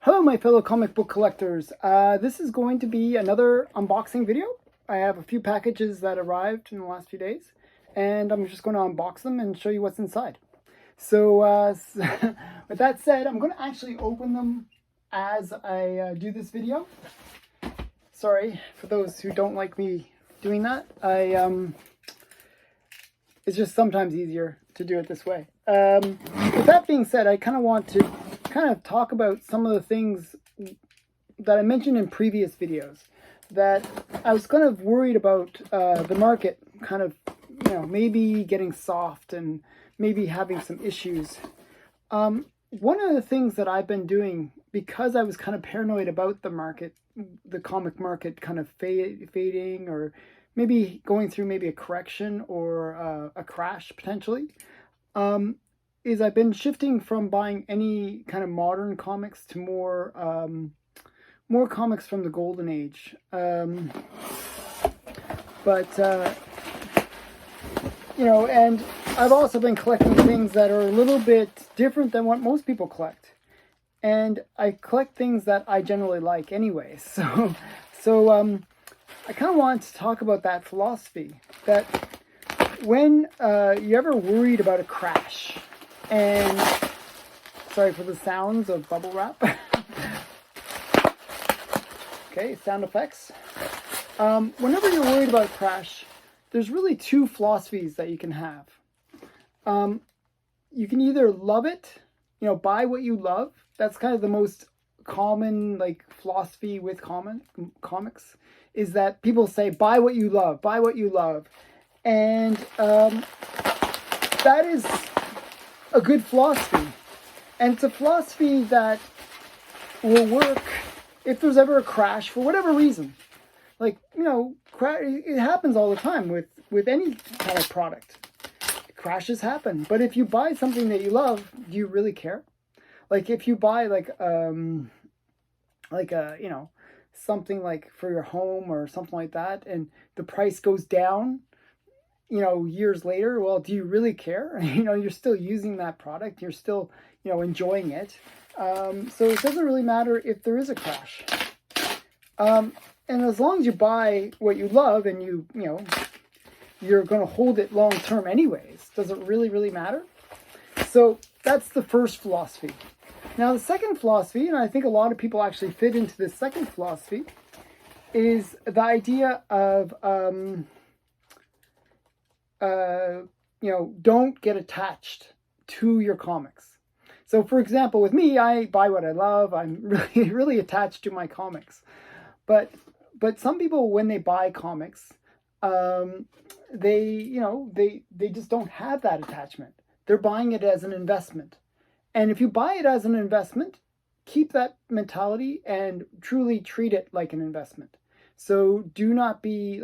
Hello my fellow comic book collectors. This is going to be another unboxing video. I have a few packages that arrived in the last few days, and I'm just going to unbox them and show you what's inside. So with that said, I'm going to actually open them as I do this video. Sorry for those who don't like me doing that. It's just sometimes easier to do it this way. With that being said, I kind of want to talk about some of the things that I mentioned in previous videos that I was kind of worried about the market kind of, maybe getting soft and maybe having some issues. One of the things that I've been doing, because I was kind of paranoid about the market, the comic market kind of fading or maybe going through maybe a correction or a crash potentially, is I've been shifting from buying any kind of modern comics to more comics from the golden age. And I've also been collecting things that are a little bit different than what most people collect. And I collect things that I generally like anyway. So I kind of want to talk about that philosophy, that when you're ever worried about a crash, and sorry for the sounds of bubble wrap. Okay, sound effects. Whenever you're worried about a crash, there's really two philosophies that you can have. You can either love it, buy what you love. That's kind of the most common philosophy with comics, is that people say buy what you love, buy what you love. And that is a good philosophy, and it's a philosophy that will work if there's ever a crash for whatever reason. It happens all the time with any kind of product. Crashes happen, but if you buy something that you love, do you really care? If you buy something for your home or something like that, and the price goes down years later, well, do you really care? You're still using that product, you're still enjoying it, so it doesn't really matter if there is a crash, and as long as you buy what you love and you're going to hold it long term anyways, does it really matter? So that's the first philosophy. Now the second philosophy, and I think a lot of people actually fit into this second philosophy, is the idea of don't get attached to your comics. So for example, with me, I buy what I love. I'm really attached to my comics. But some people, when they buy comics, they just don't have that attachment. They're buying it as an investment. And if you buy it as an investment, keep that mentality and truly treat it like an investment. So do not be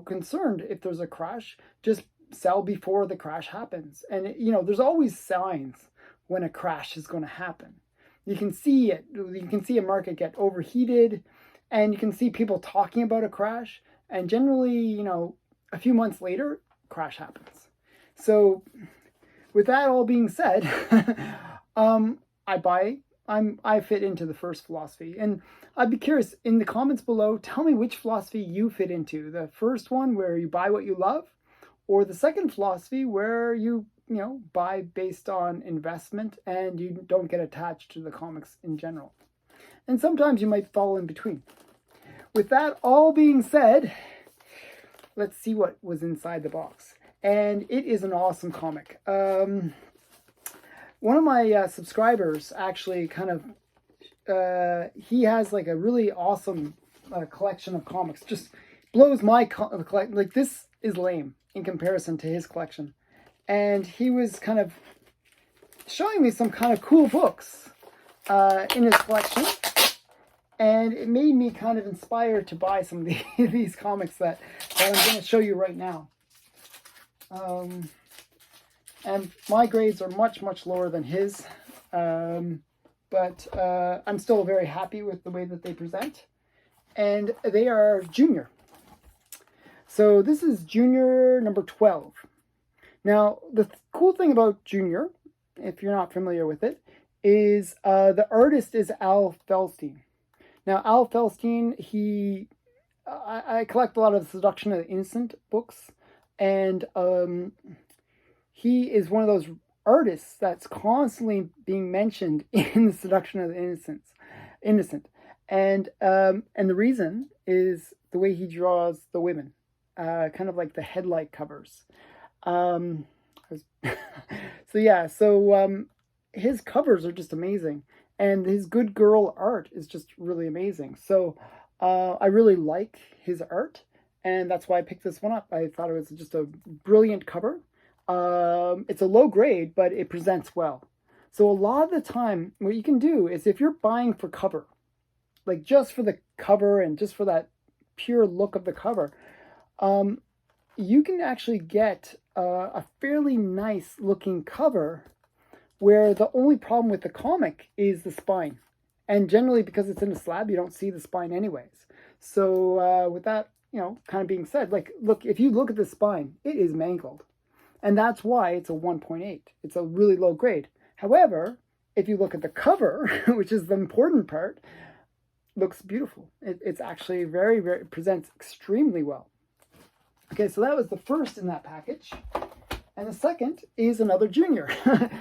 concerned if there's a crash. Just sell before the crash happens. And there's always signs when a crash is going to happen. You can see it. You can see a market get overheated, and you can see people talking about a crash, and generally, a few months later, crash happens. So with that all being said, I fit into the first philosophy, and I'd be curious, in the comments below, tell me which philosophy you fit into. The first one, where you buy what you love, or the second philosophy, where you buy based on investment and you don't get attached to the comics in general. And sometimes you might fall in between. With that all being said, let's see what was inside the box. And it is an awesome comic. One of my subscribers actually he has a really awesome collection of comics. Just blows my collection. This is lame in comparison to his collection. And he was kind of showing me some kind of cool books in his collection. And it made me kind of inspired to buy some of these comics that I'm going to show you right now. And my grades are much lower than his, but I'm still very happy with the way that they present. And they are junior. So this is junior number 12. Now, the cool thing about junior, if you're not familiar with it, is the artist is Al Feldstein. Now, Al Feldstein, I collect a lot of Seduction of the Innocent books, and he is one of those artists that's constantly being mentioned in the Seduction of the Innocent, and the reason is the way he draws the women, kind of like the headlight covers. Um, his covers are just amazing, and his good girl art is just really amazing. So I really like his art, and that's why I picked this one up. I thought it was just a brilliant cover. It's a low grade, but it presents well. So a lot of the time, what you can do is if you're buying for cover, like just for the cover and just for that pure look of the cover, you can actually get a fairly nice looking cover where the only problem with the comic is the spine. And generally, because it's in a slab, you don't see the spine anyways. So with that, kind of being said, like, look, if you look at the spine, it is mangled. And that's why it's a 1.8. It's a really low grade. However, if you look at the cover, which is the important part, looks beautiful. It's actually very, very, presents extremely well. Okay, so that was the first in that package. And the second is another junior.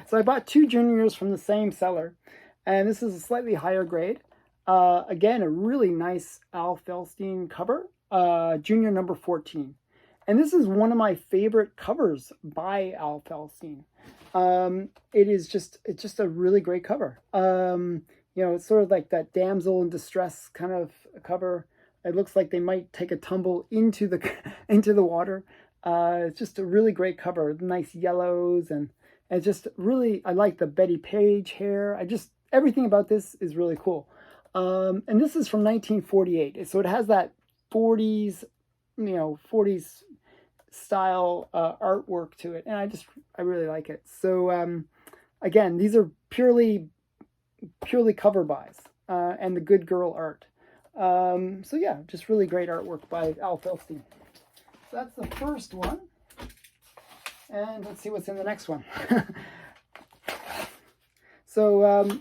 So I bought two juniors from the same seller. And this is a slightly higher grade. Again, a really nice Al Feldstein cover. Junior number 14. And this is one of my favorite covers by Al Feldstein. It's just a really great cover. It's sort of like that damsel in distress kind of cover. It looks like they might take a tumble into the water. It's just a really great cover. Nice yellows, and just really, I like the Betty Page hair. Everything about this is really cool. And this is from 1948. So it has that 40s style artwork to it. And I really like it. So again, these are purely cover buys and the good girl art. So yeah, just really great artwork by Al Feldstein. So that's the first one. And let's see what's in the next one. So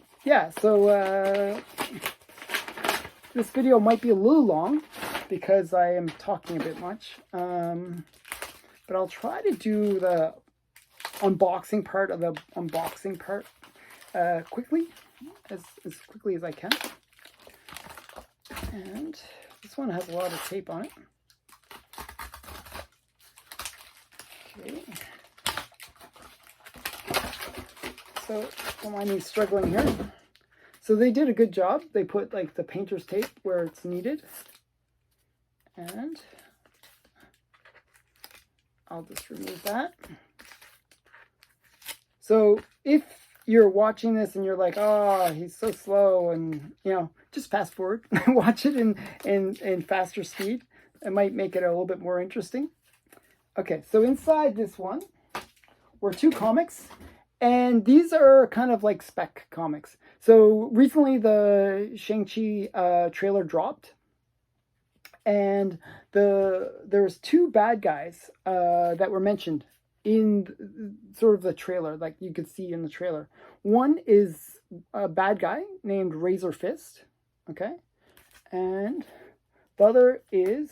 this video might be a little long because I am talking a bit much. But I'll try to do the unboxing part of the unboxing part quickly, as quickly as I can. And this one has a lot of tape on it. Okay. So don't mind me struggling here. So they did a good job. They put like the painter's tape where it's needed. And I'll just remove that. So if you're watching this and you're like, oh, he's so slow, and just fast forward, watch it in faster speed. It might make it a little bit more interesting. Okay, so inside this one were two comics, and these are kind of like spec comics. So recently the Shang-Chi trailer dropped, and there was two bad guys that were mentioned in sort of the trailer, like you could see in the trailer. One is a bad guy named Razor Fist, okay? And the other is,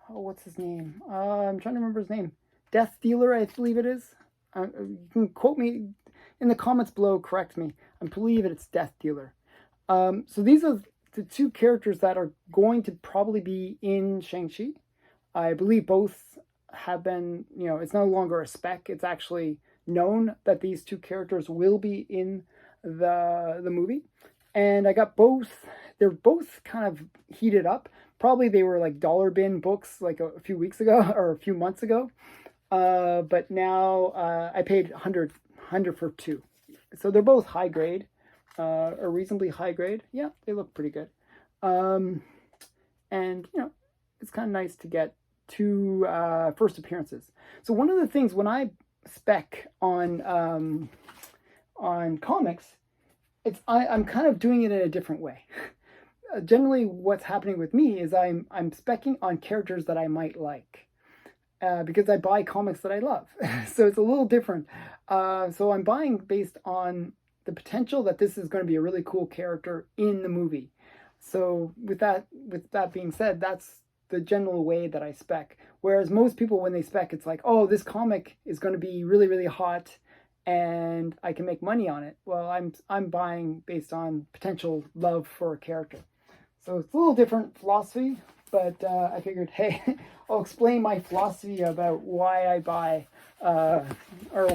what's his name? I'm trying to remember his name. Death Dealer, I believe it is. You can quote me in the comments below, correct me. I believe it's Death Dealer. So these are the two characters that are going to probably be in Shang-Chi. I believe both have been, it's no longer a spec. It's actually known that these two characters will be in the movie. And I got both. They're both kind of heated up. Probably they were like dollar bin books like a few weeks ago or a few months ago. But now I paid $100 for two. So they're both high grade, or reasonably high grade. Yeah, they look pretty good. And it's kind of nice to get two first appearances. So one of the things when I spec on comics, I'm kind of doing it in a different way. Generally, what's happening with me is I'm specking on characters that I might like. Because I buy comics that I love. So it's a little different. So I'm buying based on the potential that this is going to be a really cool character in the movie. So with that being said, that's the general way that I spec. Whereas most people, when they spec, it's like, oh, this comic is going to be really, really hot and I can make money on it. Well, I'm buying based on potential love for a character. So it's a little different philosophy, but I figured, hey, I'll explain my philosophy about why I buy or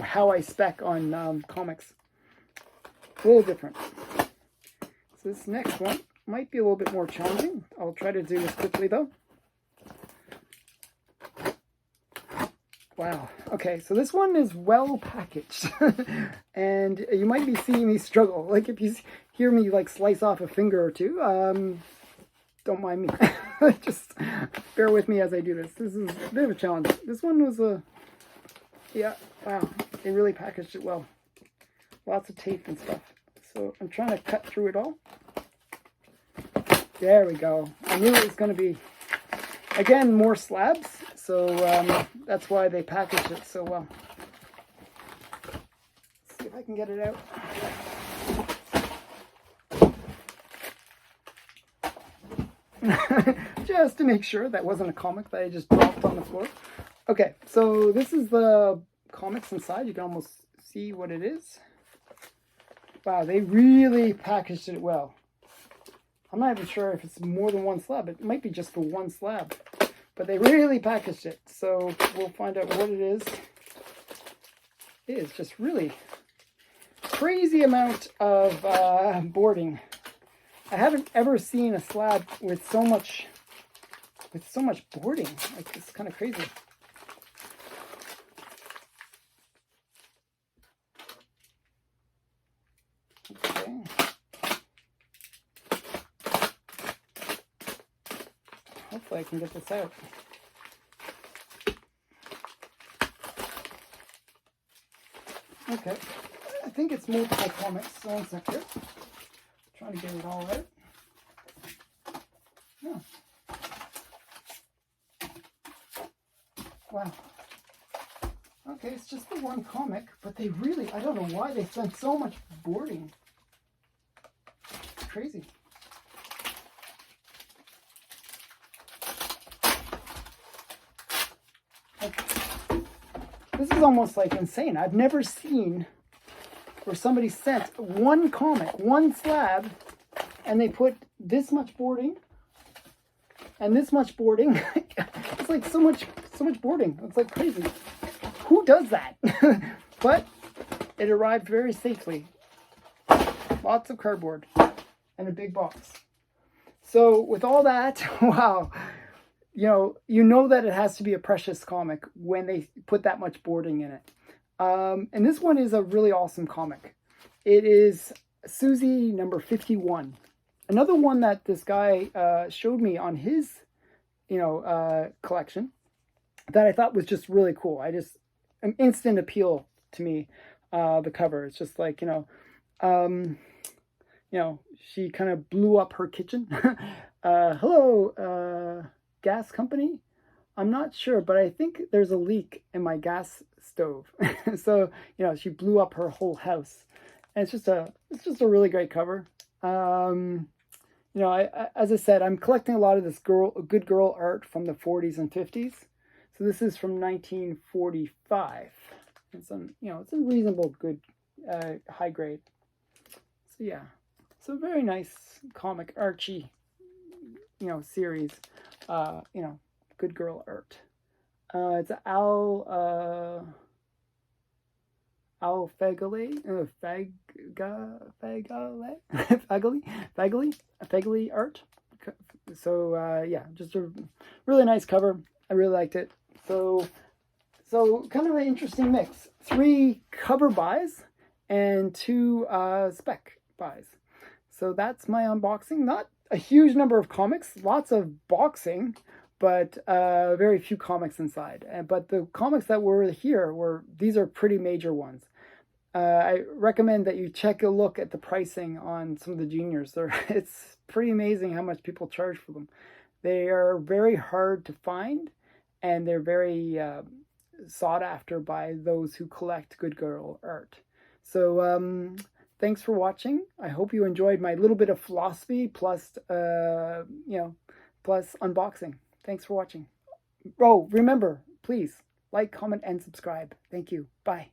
how I spec on comics. A little different. So this next one might be a little bit more challenging. I'll try to do this quickly though. Wow. Okay, so this one is well packaged. And you might be seeing me struggle. Like if you hear me like slice off a finger or two, don't mind me. Just bear with me as I do this. This is a bit of a challenge. This one was yeah, wow. They really packaged it well. Lots of tape and stuff. So I'm trying to cut through it all. There we go. I knew it was going to be, again, more slabs. So that's why they packaged it so well. Let's see if I can get it out. Just to make sure that wasn't a comic that I just dropped on the floor. Okay, so this is the comics inside. You can almost see what it is. Wow, they really packaged it well. I'm not even sure if it's more than one slab. It might be just for one slab. But they really packaged it. So we'll find out what it is. It is just really crazy amount of boarding. I haven't ever seen a slab with so much boarding. Like, it's kind of crazy. Okay. Hopefully I can get this out. Okay. I think it's multiple comics. So one sec here. Trying to get it all out. Yeah. Wow. Okay, it's just the one comic, but they really, I don't know why they spent so much boarding. It's crazy. Okay. This is almost like insane. I've never seen where somebody sent one comic, one slab, and they put this much boarding and this much boarding. It's like so much boarding. It's like crazy. Who does that? But it arrived very safely. Lots of cardboard and a big box. So with all that, wow, you know that it has to be a precious comic when they put that much boarding in it. And this one is a really awesome comic. It is Susie number 51. Another one that this guy showed me on his, collection that I thought was just really cool. An instant appeal to me. The cover. It's just like, she kind of blew up her kitchen. Hello, gas company. I'm not sure, but I think there's a leak in my gas stove. So, she blew up her whole house. And it's just a really great cover. As I said, I'm collecting a lot of this good girl art from the 40s and 50s. So this is from 1945. It's a reasonable good high grade. So yeah, it's a very nice comic Archie, series. Good girl art. It's Al Fagley art. So yeah, just a really nice cover. I really liked it. So kind of an interesting mix. 3 cover buys and 2 spec buys. So that's my unboxing. Not a huge number of comics, lots of boxing, but very few comics inside. But the comics that were here these are pretty major ones. I recommend that you take a look at the pricing on some of the juniors. It's pretty amazing how much people charge for them. They are very hard to find, and they're very sought after by those who collect good girl art. So thanks for watching. I hope you enjoyed my little bit of philosophy plus, plus unboxing. Thanks for watching. Oh, remember, please like, comment, and subscribe. Thank you. Bye.